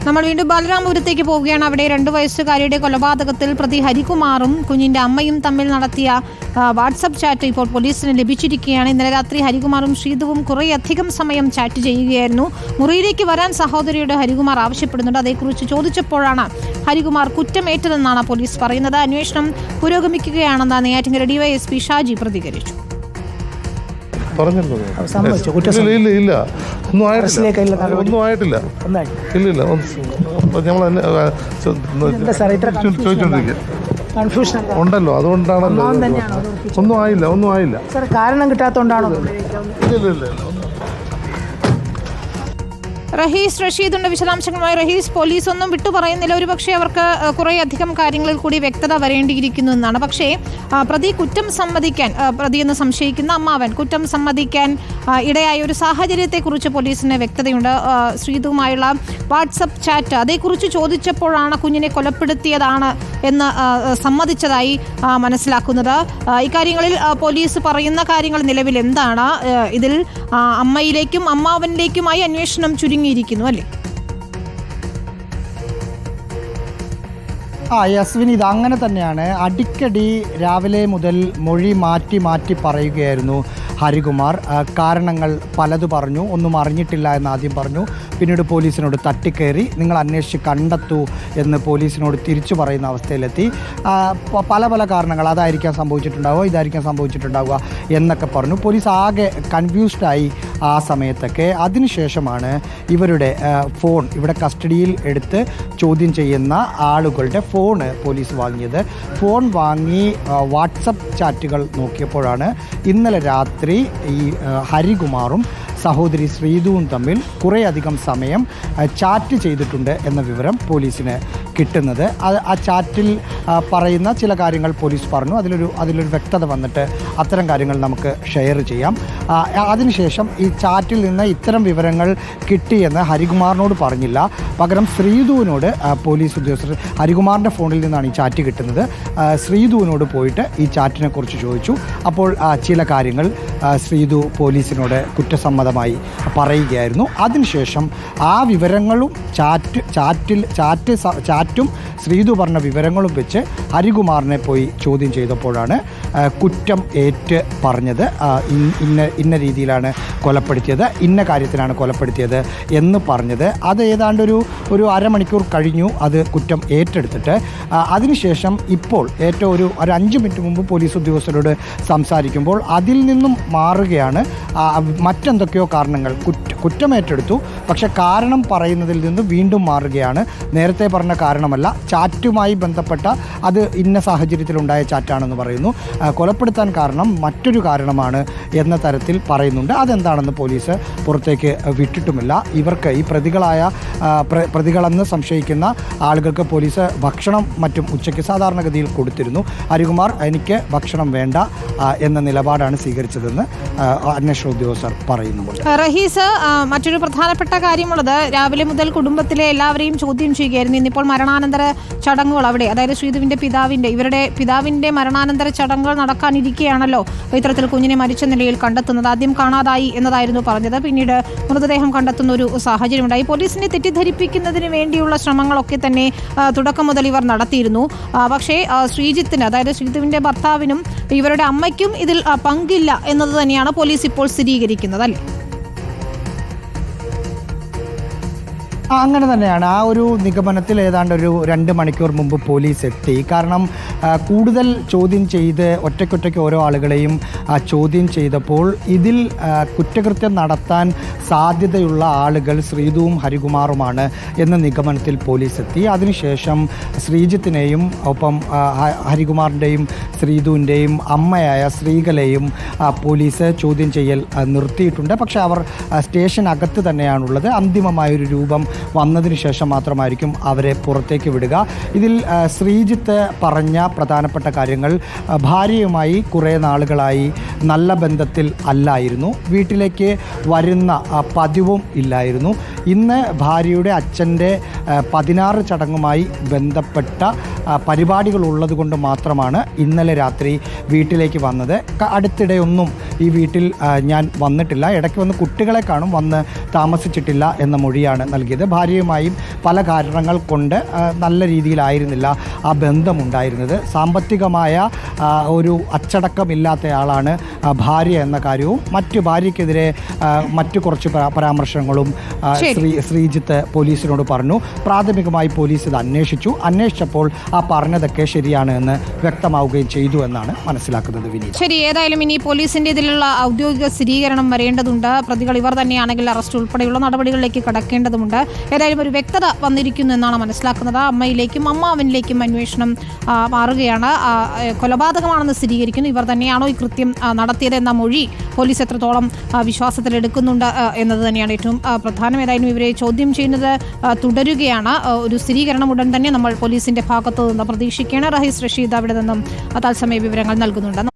നമ്മൾ വീണ്ടും ബാലരാമപുരത്തേക്ക് പോവുകയാണ്. അവിടെ 2 വയസ്സുകാരിയുടെ കൊലപാതകത്തിൽ പ്രതി ഹരികുമാറും കുഞ്ഞിന്റെ അമ്മയും തമ്മിൽ നടത്തിയ വാട്സപ്പ് ചാറ്റ് ഇപ്പോൾ പോലീസിന് ലഭിച്ചിരിക്കുകയാണ്. ഇന്നലെ രാത്രി ഹരികുമാറും ശ്രീതുവും കുറേയധികം സമയം ചാറ്റ് ചെയ്യുകയായിരുന്നു. മുറിയിലേക്ക് വരാൻ സഹോദരിയുടെ ഹരികുമാർ ആവശ്യപ്പെടുന്നുണ്ട്. അതേക്കുറിച്ച് ചോദിച്ചപ്പോഴാണ് ഹരികുമാർ കുറ്റമേറ്റതെന്നാണ് പോലീസ് പറയുന്നത്. അന്വേഷണം പുരോഗമിക്കുകയാണെന്ന് നെയ്യാറ്റിൻകര ഡിവൈഎസ്പി ഷാജി പ്രതികരിച്ചു. ഇല്ല ഒന്നും ആയിട്ടില്ല ഉണ്ടല്ലോ, അതുകൊണ്ടാണല്ലോ. ഒന്നും ആയില്ല കാരണം കിട്ടാത്തോണ്ടാണോ? ഇല്ല റഹീസ് റഷീദുണ്ട് വിശദാംശങ്ങളുമായി. റഹീസ്, പോലീസ് ഒന്നും വിട്ടു പറയുന്നില്ല. ഒരുപക്ഷെ അവർക്ക് കുറേയധികം കാര്യങ്ങളിൽ കൂടി വ്യക്തത വരേണ്ടിയിരിക്കുന്നു എന്നാണ്. പക്ഷേ പ്രതി കുറ്റം സമ്മതിക്കാൻ, പ്രതിയെന്ന് സംശയിക്കുന്ന അമ്മാവൻ കുറ്റം സമ്മതിക്കാൻ ഇടയായ ഒരു സാഹചര്യത്തെക്കുറിച്ച് പോലീസിന് വ്യക്തതയുണ്ട്. ശ്രീതുവുമായുള്ള വാട്സപ്പ് ചാറ്റ്, അതേക്കുറിച്ച് ചോദിച്ചപ്പോഴാണ് കുഞ്ഞിനെ കൊലപ്പെടുത്തിയതാണ് എന്ന് സമ്മതിച്ചതായി മനസ്സിലാക്കുന്നത്. ഇക്കാര്യങ്ങളിൽ പോലീസ് പറയുന്ന കാര്യങ്ങൾ നിലവിൽ എന്താണ്? ഇതിൽ അമ്മയിലേക്കും അമ്മാവനിലേക്കുമായി അന്വേഷണം ചുരുങ്ങിയിരിക്കുന്നു അല്ലേ? യസ്വിനി, ഇത് അങ്ങനെ തന്നെയാണ്. അടിക്കടി രാവിലെ മുതൽ മൊഴി മാറ്റി പറയുകയായിരുന്നു ഹരികുമാർ. കാരണങ്ങൾ പലതു പറഞ്ഞു. ഒന്നും അറിഞ്ഞിട്ടില്ല എന്ന് ആദ്യം പറഞ്ഞു. പിന്നീട് പോലീസിനോട് തട്ടിക്കയറി നിങ്ങൾ അന്വേഷിച്ച് കണ്ടെത്തൂ എന്ന് പോലീസിനോട് തിരിച്ചു പറയുന്ന അവസ്ഥയിലെത്തി. പല കാരണങ്ങൾ, അതായിരിക്കാം സംഭവിച്ചിട്ടുണ്ടാവുക, ഇതായിരിക്കാം സംഭവിച്ചിട്ടുണ്ടാവുക എന്നൊക്കെ പറഞ്ഞു. പോലീസ് ആകെ കൺഫ്യൂസ്ഡായി ആ സമയത്തൊക്കെ. അതിനുശേഷമാണ് ഇവരുടെ ഫോൺ ഇവിടെ കസ്റ്റഡിയിൽ എടുത്ത് ചോദ്യം ചെയ്യുന്ന ആളുകളുടെ ഫോണ് പോലീസ് വാങ്ങിയത്. ഫോൺ വാങ്ങി വാട്സപ്പ് ചാറ്റുകൾ നോക്കിയപ്പോഴാണ് ഇന്നലെ രാത്രി ഈ ഹരികുമാറും സഹോദരി ശ്രീതുവും തമ്മിൽ കുറേയധികം സമയം ചാറ്റ് ചെയ്തിട്ടുണ്ട് എന്ന വിവരം പോലീസിന് കിട്ടുന്നത്. ആ ചാറ്റിൽ പറയുന്ന ചില കാര്യങ്ങൾ പോലീസ് പറഞ്ഞു. അതിലൊരു വ്യക്തത വന്നിട്ട് അത്തരം കാര്യങ്ങൾ നമുക്ക് ഷെയർ ചെയ്യാം. അതിനുശേഷം ഈ ചാറ്റിൽ നിന്ന് ഇത്തരം വിവരങ്ങൾ കിട്ടിയെന്ന് ഹരികുമാറിനോട് പറഞ്ഞില്ല. പകരം ശ്രീതുവിനോട് പോലീസ് ഉദ്യോഗസ്ഥർ, ഹരികുമാറിൻ്റെ ഫോണിൽ നിന്നാണ് ഈ ചാറ്റ് കിട്ടുന്നത്, ശ്രീതുവിനോട് പോയിട്ട് ഈ ചാറ്റിനെ കുറിച്ച് ചോദിച്ചു. അപ്പോൾ ചില കാര്യങ്ങൾ ശ്രീതു പോലീസിനോട് കുറ്റസമ്മതമായി പറയുകയായിരുന്നു. അതിനുശേഷം ആ വിവരങ്ങളും ചാറ്റും ശ്രീതു പറഞ്ഞ വിവരങ്ങളും വെച്ച് ഹരികുമാറിനെ പോയി ചോദ്യം ചെയ്തപ്പോഴാണ് കുറ്റം ഏറ്റ് പറഞ്ഞത്. ഇന്ന രീതിയിലാണ് കൊലപ്പെടുത്തിയത്, ഇന്ന കാര്യത്തിലാണ് കൊലപ്പെടുത്തിയത് എന്ന് പറഞ്ഞത്. അത് ഏതാണ്ട് ഒരു അരമണിക്കൂർ കഴിഞ്ഞു അത് കുറ്റം ഏറ്റെടുത്തിട്ട്. അതിനുശേഷം ഇപ്പോൾ ഏറ്റവും ഒരു 5 മിനിറ്റ് മുമ്പ് പോലീസ് ഉദ്യോഗസ്ഥരോട് സംസാരിക്കുമ്പോൾ അതിൽ നിന്നും മാറുകയാണ്. മറ്റെന്തൊക്കെയോ കാരണങ്ങൾ, കുറ്റമേറ്റെടുത്തു, പക്ഷെ കാരണം പറയുന്നതിൽ നിന്ന് വീണ്ടും മാറുകയാണ്. നേരത്തെ പറഞ്ഞ കാരണമല്ല, ചാറ്റുമായി ബന്ധപ്പെട്ട അത് ഇന്ന സാഹചര്യത്തിലുണ്ടായ ചാറ്റാണെന്ന് പറയുന്നു. കൊലപ്പെടുത്താൻ കാരണം മറ്റൊരു കാരണമാണ് എന്ന തരത്തിൽ പറയുന്നുണ്ട്. അതെന്താണെന്ന് പോലീസ് പുറത്തേക്ക് വിട്ടിട്ടുമില്ല. ഇവർക്ക് ഈ പ്രതികളെന്ന് സംശയിക്കുന്ന ആളുകൾക്ക് പോലീസ് ഭക്ഷണം മറ്റും ഉച്ചയ്ക്ക് സാധാരണഗതിയിൽ കൊടുത്തിരുന്നു. ഹരികുമാർ എനിക്ക് ഭക്ഷണം വേണ്ട എന്ന നിലപാടാണ് സ്വീകരിച്ചതെന്ന് അന്വേഷണ ഉദ്യോഗസ്ഥർ പറയുന്നു. റഹീസ്, മറ്റൊരു പ്രധാനപ്പെട്ട കാര്യമുള്ളത്, രാവിലെ മുതൽ കുടുംബത്തിലെ എല്ലാവരെയും ചോദ്യം ചെയ്യുകയായിരുന്നു. ഇന്നിപ്പോൾ മരണാനന്തര ചടങ്ങുകൾ അവിടെ, അതായത് ശ്രീതുവിൻ്റെ ഇവരുടെ പിതാവിൻ്റെ മരണാനന്തര ചടങ്ങുകൾ നടക്കാനിരിക്കുകയാണല്ലോ ഇത്തരത്തിൽ കുഞ്ഞിനെ മരിച്ച നിലയിൽ കണ്ടെത്തുന്നത്. ആദ്യം കാണാതായി എന്നതായിരുന്നു പറഞ്ഞത്, പിന്നീട് മൃതദേഹം കണ്ടെത്തുന്ന ഒരു സാഹചര്യമുണ്ടായി. പോലീസിനെ തെറ്റിദ്ധരിപ്പിക്കുന്നതിന് വേണ്ടിയുള്ള ശ്രമങ്ങളൊക്കെ തന്നെ തുടക്കം മുതൽ ഇവർ നടത്തിയിരുന്നു. പക്ഷേ ശ്രീജിത്തിന്, അതായത് ശ്രീതുവിൻ്റെ ഭർത്താവിനും ഇവരുടെ അമ്മയ്ക്കും ഇതിൽ പങ്കില്ല എന്നത് തന്നെയാണ് പോലീസ് ഇപ്പോൾ സ്ഥിരീകരിക്കുന്നത് അല്ലേ? അങ്ങനെ തന്നെയാണ്. ആ ഒരു നിഗമനത്തിൽ ഏതാണ്ട് ഒരു 2 മണിക്കൂർ മുമ്പ് പോലീസ് എത്തി. കാരണം കൂടുതൽ ചോദ്യം ചെയ്ത് ഒറ്റയ്ക്കൊറ്റയ്ക്ക് ഓരോ ആളുകളെയും ചോദ്യം ചെയ്തപ്പോൾ ഇതിൽ കുറ്റകൃത്യം നടത്താൻ സാധ്യതയുള്ള ആളുകൾ ശ്രീതുവും ഹരികുമാറുമാണ് എന്ന നിഗമനത്തിൽ പോലീസ് എത്തി. അതിനുശേഷം ശ്രീജിത്തിനെയും ഒപ്പം ഹരികുമാറിൻ്റെയും ശ്രീതുവിൻ്റെയും അമ്മയായ ശ്രീകലയും പോലീസ് ചോദ്യം ചെയ്യൽ നിർത്തിയിട്ടുണ്ട്. പക്ഷേ അവർ സ്റ്റേഷനകത്ത് തന്നെയാണുള്ളത്. അന്തിമമായൊരു രൂപം വന്നതിന് ശേഷം മാത്രമായിരിക്കും അവരെ പുറത്തേക്ക് വിടുക. ഇതിൽ ശ്രീജിത്ത് പറഞ്ഞ പ്രധാനപ്പെട്ട കാര്യങ്ങൾ, ഭാര്യയുമായി കുറേ നാളുകളായി നല്ല ബന്ധത്തിൽ അല്ലായിരുന്നു, വീട്ടിലേക്ക് വരുന്ന പതിവും ഇല്ലായിരുന്നു. ഇന്ന് ഭാര്യയുടെ അച്ഛൻ്റെ 16 ചടങ്ങുമായി ബന്ധപ്പെട്ട പരിപാടികൾ ഉള്ളത് കൊണ്ട് മാത്രമാണ് ഇന്നലെ രാത്രി വീട്ടിലേക്ക് വന്നത്. അടുത്തിടെ ഒന്നും ഈ വീട്ടിൽ ഞാൻ വന്നിട്ടില്ല, ഇടയ്ക്ക് വന്ന് കുട്ടികളെ കാണും, വന്ന് താമസിച്ചിട്ടില്ല എന്ന മൊഴിയാണ് നൽകിയത്. ഭാര്യയുമായും പല കാരണങ്ങൾ കൊണ്ട് നല്ല രീതിയിലായിരുന്നില്ല ആ ബന്ധമുണ്ടായിരുന്നത്. സാമ്പത്തികമായ ഒരു അച്ചടക്കമില്ലാത്തയാളാണ് ഭാര്യ എന്ന കാര്യവും മറ്റു ഭാര്യയ്ക്കെതിരെ മറ്റു കുറച്ച് പരാമർശങ്ങളും ശ്രീജിത്ത് പോലീസിനോട് പറഞ്ഞു. പ്രാഥമികമായി പോലീസ് ഇത് അന്വേഷിച്ചപ്പോൾ ആ പറഞ്ഞതൊക്കെ ശരിയാണ് എന്ന് വ്യക്തമാവുകയും ചെയ്തു എന്നാണ് മനസ്സിലാക്കുന്നത്. വിനീത്, ശരി, ഏതായാലും ഇനി പോലീസിന്റെ ഇതിലുള്ള ഔദ്യോഗിക സ്ഥിരീകരണം വരേണ്ടതുണ്ട്. പ്രതികൾ ഇവർ തന്നെയാണെങ്കിൽ അറസ്റ്റ് ഉൾപ്പെടെയുള്ള നടപടികളിലേക്ക് കടക്കേണ്ടതുണ്ട്. ഏതായാലും ഒരു വ്യക്തത വന്നിരിക്കുന്നു എന്നാണ് മനസ്സിലാക്കുന്നത്. അമ്മയിലേക്കും അമ്മാവനിലേക്കും അന്വേഷണം മാറുകയാണ്. കൊലപാതകമാണെന്ന് സ്ഥിരീകരിക്കുന്നു. ഇവർ തന്നെയാണോ ഈ കൃത്യം നടത്തിയത് എന്ന മൊഴി പോലീസ് എത്രത്തോളം വിശ്വാസത്തിലെടുക്കുന്നുണ്ട് എന്നത് തന്നെയാണ് ഏറ്റവും പ്രധാനം. ഏതായാലും ഇവരെ ചോദ്യം ചെയ്യുന്നത് തുടരുകയാണ്. ഒരു സ്ഥിരീകരണം ഉടൻ തന്നെ നമ്മൾ പോലീസിന്റെ ഭാഗത്തു നിന്ന് പ്രതീക്ഷിക്കുകയാണ്. റഹീസ് റഷീദ് അവിടെ നിന്നും തത്സമയ വിവരങ്ങൾ നൽകുന്നുണ്ട്.